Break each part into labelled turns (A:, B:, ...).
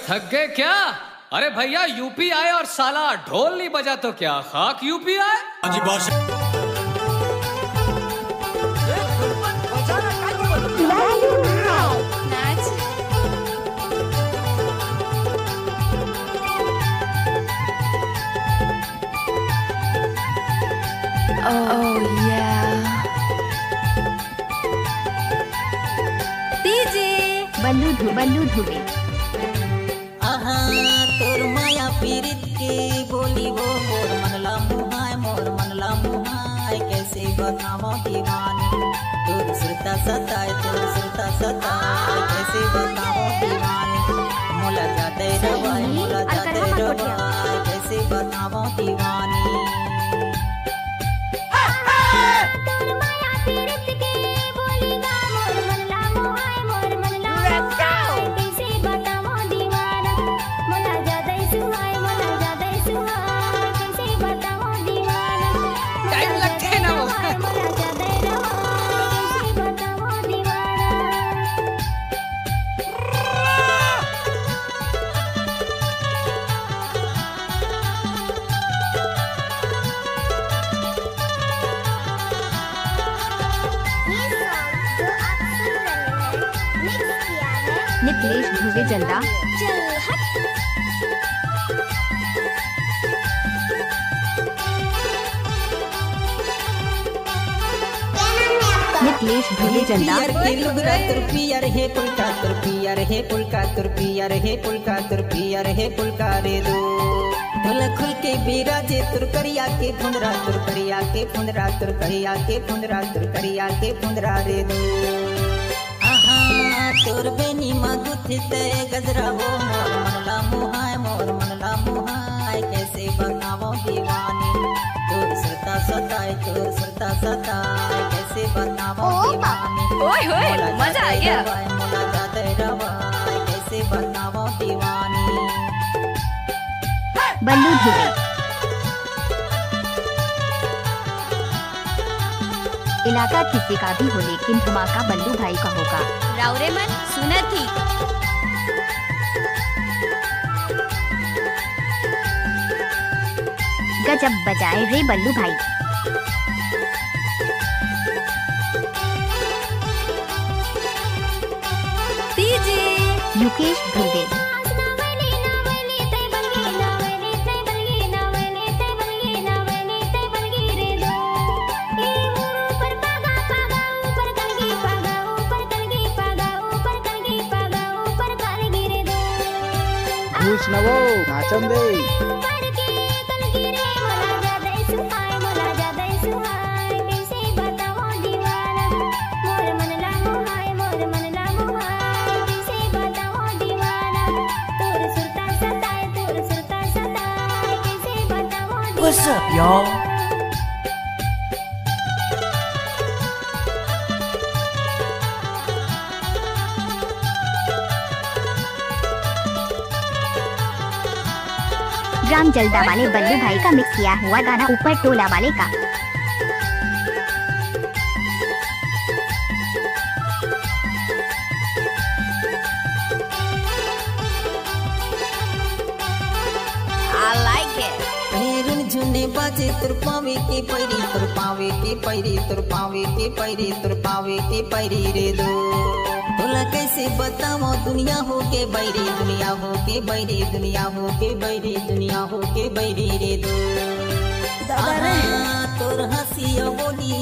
A: थक गए क्या? अरे भैया यूपी आए और साला ढोल नहीं बजा तो क्या खाक यूपी आए?
B: Oh yeah. DJ बल्लू धुबे।
C: आहा तोर माया पीरित के बोली वो मोर मनला मुहाय कैसे बतावा दीवानी तोर सुरता सताए कैसे बतावा दीवानी मोला जाते रवाय कैसे बतावा दीवानी
B: निकलेश धुवे जल्दा। निकलेश धुवे जल्दा।
C: पियर हे पुलका रे दो ढोल खुल के बिराजे तुरकरिया के फुंदरा रे दो तोर बेनी मगुथते गजरा वो मोर मनला मुहाय कैसे बतावो दीवानी तोर सुरता सताए कैसे बतावो दीवानी
B: ओए होए मजा आ गया।
C: मोला जाते रवाय कैसे बतावो दीवानी
B: बल्लू धुबे। इलाका किसी का भी हो लेकिन धमाका बल्लू भाई का होगा। रावरे मन सुना थी। गजब बजाए रे बल्लू भाई। डीजे युकेश धुवे।
D: नवो नाचन दे
C: What's up, y'all?
B: ग्राम जल्दा वाले बल्लू भाई का मिक्स किया हुआ गाना ऊपर टोला वाले का।
C: I like it. हेरुन झुंडे बाजे तुर पावे के पैरी रे दो तोला कैसे बताओ दुनिया हो के बैरी रे दो तोर हंसिया बोली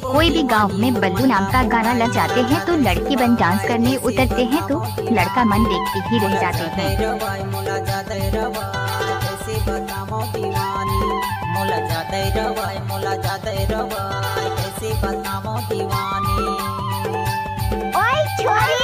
B: कोई भी गांव में बल्लू नाम का गाना लग जाते हैं तो लड़की बन डांस करने उतरते हैं तो लड़का मन देखते ही रह जाते हैं।
C: मोला जाते रवाय कैसे बताओ दीवानी मोला जाते रवाय कैसे बताओ दीवानी
B: ओए छोरी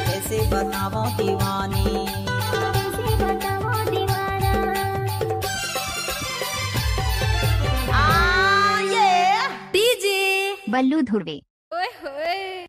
C: कैसे बताओ दीवानी
B: आ बल्लू धुड़वे।
E: ओए होए